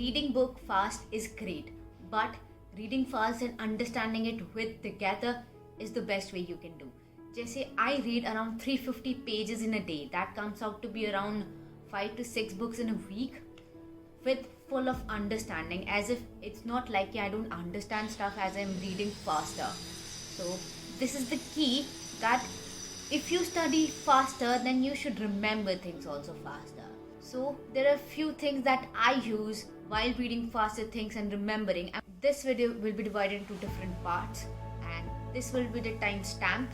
reading book fast is great, but reading fast and understanding it with together is the best way you can do. जैसे I read around 350 pages in a day. That comes out to be around 5 to 6 books in a week with full of understanding, as if it's not like I don't understand stuff as I'm reading faster. So this is the key, that if you study faster, then you should remember things also faster. So there are few things that I use while reading faster things and remembering. And this video will be divided into different parts, and this will be the timestamp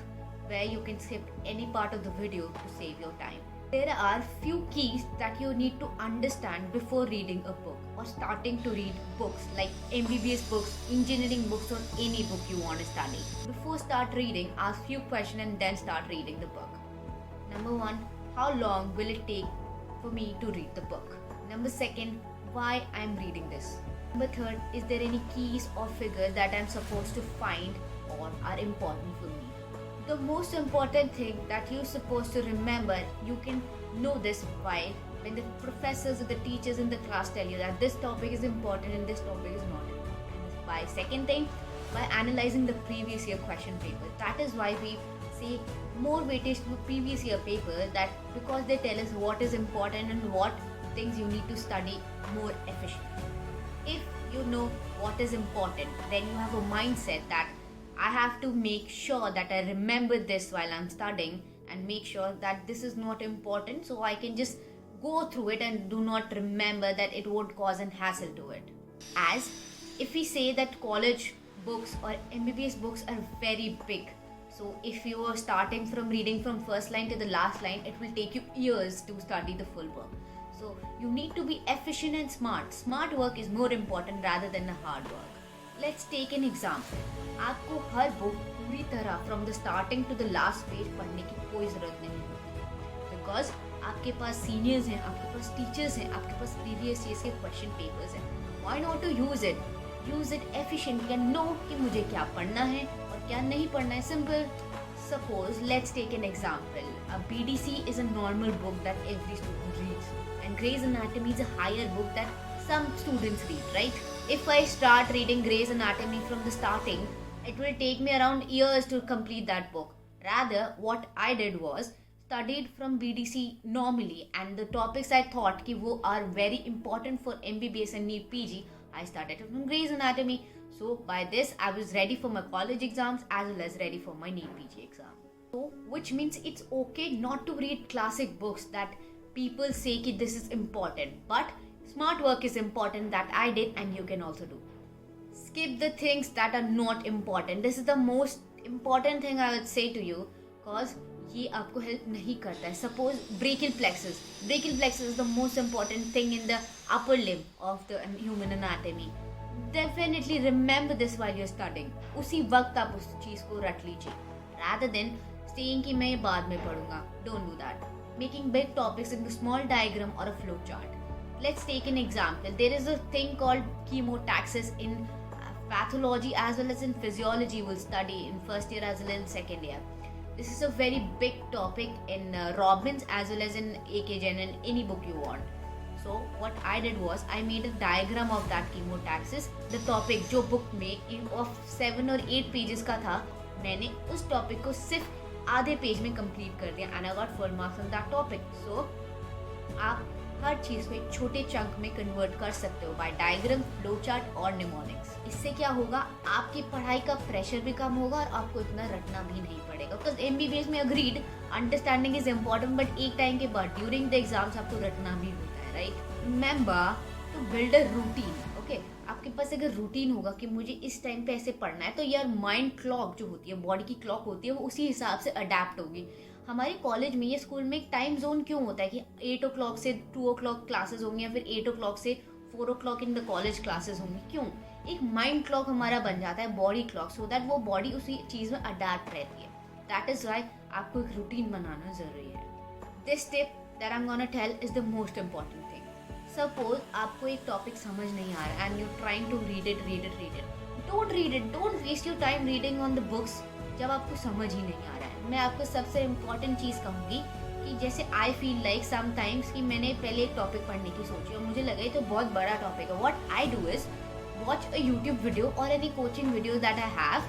where you can skip any part of the video to save your time. There are few keys that you need to understand before reading a book or starting to read books like MBBS books, engineering books, or any book you want to study. Before start reading, ask few questions and then start reading the book. Number 1, how long will it take for me to read the book? Number 2, why I'm reading this? Number 3, is there any keys or figures that I'm supposed to find or are important for me? The most important thing that you're supposed to remember, you can know this while when the professors or the teachers in the class tell you that this topic is important and this topic is not important. By second thing, by analyzing the previous year question paper. That is why we say more weightage to previous year paper, that because they tell us what is important and what things you need to study more efficiently. If you know what is important, then you have a mindset that I have to make sure that I remember this while I'm studying, and make sure that this is not important, so I can just go through it and do not remember, that it won't cause an hassle to it. As if we say that college books or MBBS books are very big, so if you are starting from reading from first line to the last line, it will take you years to study the full book. So you need to be efficient and smart. Smart work is more important rather than a hard work. Let's take an example. आपको हर book पूरी तरह from the starting to the last page पढ़ने की कोई ज़रूरत नहीं होती, because आपके पास सीनियर्स हैं, आपके पास टीचर्स हैं, आपके पास प्रीवियस ईयर्स के क्वेश्चन पेपर्स हैं. Why not to use it efficiently and know कि मुझे क्या पढ़ना है और क्या नहीं पढ़ना है. Simple. Suppose let's take an example. A BDC is a normal book that every student reads, and Grey's Anatomy is a higher book that some students read, right? If I start reading Grey's Anatomy from the starting, it will take me around years to complete that book. Rather, what I did was studied from BDC normally, and the topics I thought ki wo are very important for MBBS and NEET PG, I started from Grey's Anatomy. So by this, I was ready for my college exams as well as ready for my NEET PG exam. So, which means it's okay not to read classic books that people say ki this is important, but smart work is important, that I did and you can also do. Skip the things that are not important. This is the most important thing I would say to you, cause ये आपको help नहीं करता है. Suppose brachial plexus. Brachial plexus is the most important thing in the upper limb of the human anatomy. Definitely remember this while you're studying. उसी वक्त आप उस चीज़ को रट लीजिए, rather than saying कि मैं ये बाद में पढ़ूंगा. Don't do that. Making big topics into small diagram or a flow chart. Let's take an example. There is a thing called chemotaxis in pathology as well as in physiology. We'll study in first year as well as in second year. This is a very big topic in Robbins as well as in AKGN and any book you want. So what I did was I made a diagram of that chemotaxis. The topic जो book में of 7 or 8 pages का था, मैंने उस topic को सिर्फ आधे page में complete कर दिया, and I got full marks on that topic. So आप हर चीज़ को एक छोटे चंक में कन्वर्ट कर सकते हो बाय डायग्राम, फ्लो चार्ट और निमोनिक्स. इससे क्या होगा, आपकी पढ़ाई का प्रेशर भी कम होगा और आपको इतना रटना भी नहीं पड़ेगा. बिकॉज MBBS में agreed understanding is important, but एक टाइम के बाद ड्यूरिंग द एग्जाम्स आपको रटना भी होता है, right? Remember to build a routine. Okay, आपके पास अगर रूटीन होगा कि मुझे इस टाइम पे ऐसे पढ़ना है, तो यार माइंड क्लॉक जो होती है, बॉडी की क्लॉक होती है, वो उसी हिसाब से अडेप्ट होगी. हमारे कॉलेज में या स्कूल में एक टाइम जोन क्यों होता है कि 8 o'clock से 2 o'clock क्लासेस होंगी, या फिर 8 o'clock से 4 o'clock in the college classes होंगी? क्यों? एक माइंड क्लॉक हमारा बन जाता है, बॉडी क्लॉक, सो दैट वो बॉडी उसी चीज़ में अडेप्ट रहती है. दैट इज़ वाई आपको एक रूटीन बनाना ज़रूरी है. This tip that I am gonna tell is the most important thing. Suppose आपको एक टॉपिक समझ नहीं आ रहा and you trying to read it. Don't read it. Don't waste your time reading on the books जब आपको समझ ही नहीं आ रहा है. मैं आपको सबसे इम्पॉर्टेंट चीज़ कहूँगी कि जैसे आई फील लाइक समटाइम्स कि मैंने पहले एक टॉपिक पढ़ने की सोची और मुझे लगा ये तो बहुत बड़ा टॉपिक है. What I do is watch a YouTube video और any coaching video that I have,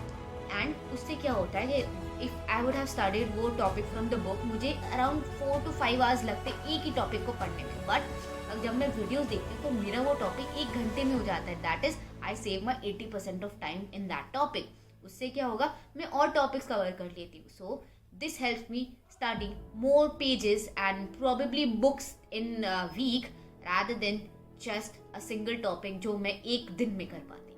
and उससे क्या होता है कि if I would have studied वो टॉपिक फ्रॉम द बुक, मुझे अराउंड 4 to 5 आवर्स लगते एक ही टॉपिक को पढ़ने में. बट जब मैं वीडियोस देखती हूँ तो मेरा वो टॉपिक 1 घंटे में हो जाता है. That is I save my 80% of time in that topic. उससे क्या होगा, मैं और टॉपिक्स कवर कर लेती हूँ. So this helps me study more pages and probably books in a week rather than just a single topic जो मैं एक दिन में कर पाती.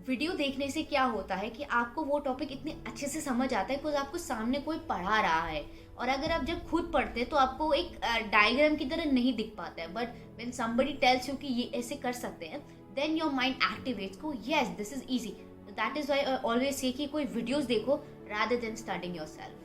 वीडियो देखने से क्या होता है कि आपको वो टॉपिक इतने अच्छे से समझ आता है बिकॉज आपको सामने कोई पढ़ा रहा है. और अगर आप जब खुद पढ़ते हैं तो आपको एक डायग्राम की तरह नहीं दिख पाता है. But when somebody tells you कि ये ऐसे कर सकते हैं, देन योर माइंड एक्टिवेट्स को yes this is easy. That is why I always say कि कोई वीडियोस देखो रादर देन स्टार्टिंग योरसेल्फ.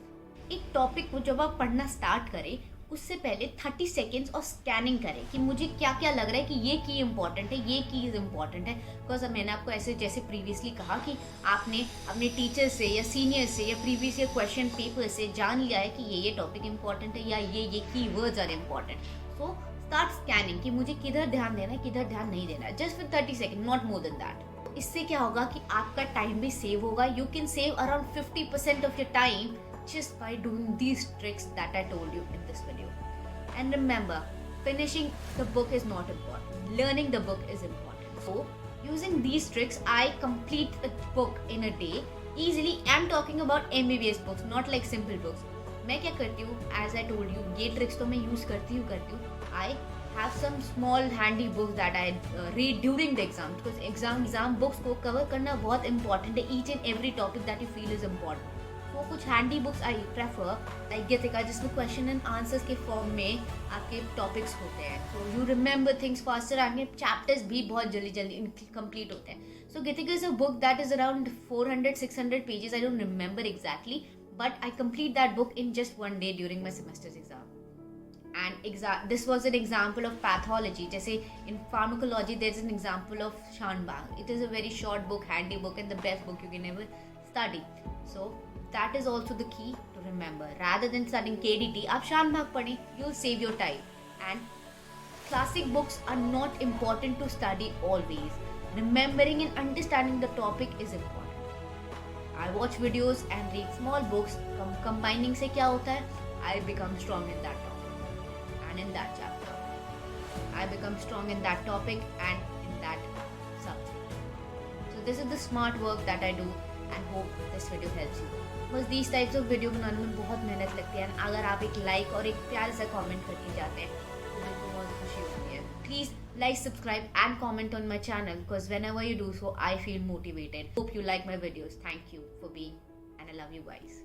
एक टॉपिक को जब आप पढ़ना स्टार्ट करें उससे पहले 30 सेकेंड्स और स्कैनिंग करें कि मुझे क्या क्या लग रहा है कि ये की इंपॉर्टेंट है, ये कीज इंपॉर्टेंट है. बिकॉज मैंने आपको ऐसे जैसे प्रीवियसली कहा कि आपने अपने टीचर से या सीनियर से या प्रीवियस ईयर क्वेश्चन पेपर से जान लिया है कि ये टॉपिक इंपॉर्टेंट है या ये keywords are important. So start scanning कि मुझे किधर ध्यान देना है, किधर ध्यान नहीं देना है. Just for 30 second, not more than that. इससे क्या होगा कि आपका टाइम भी सेव होगा. You can save around 50% of your time just by doing these tricks that I told you in this video. And remember, finishing the book is not important. Learning the book is important. So, using these tricks, I complete a book in a day easily. I'm talking about MBBS books, not like simple books. मैं क्या करती हूँ, as I told you, ये tricks तो मैं use करती हूँ. I have some small handy books that I read during the exam because exam books को cover करना बहुत important है. Each and every topic that you feel is important. वो कुछ handy books I prefer like Geetika जिसमें question and answers के form में आपके टॉपिक्स होते हैं. So you remember things faster. आपके चैप्टर्स भी बहुत जल्दी कंप्लीट होते हैं. So Geetika is a book that is around 400-600 pages. I don't remember exactly but I complete that book in just 1 day during my semesters exam. And this was an example of pathology. जैसे in pharmacology there is an example of Schanbach. It is a very short book, handy book and the best book you can ever study. So that is also the key to remember. Rather than studying KDT, आप Schanbach पढ़ें, you'll save your time. And classic books are not important to study always. Remembering and understanding the topic is important. I watch videos and read small books. Combining से क्या होता है? I become strong in that topic and in that chapter. I become strong in that topic and in that subject. So this is the smart work that I do and hope this video helps you. बस these types of video बनाने में बहुत मेहनत लगती है. अगर आप एक लाइक और एक प्यार से कमेंट करके जाते हैं तो मेरे को बहुत खुशी होती है. Please like, subscribe and comment on my channel because whenever you do so I feel motivated. Hope you like my videos. Thank you for being and I love you guys.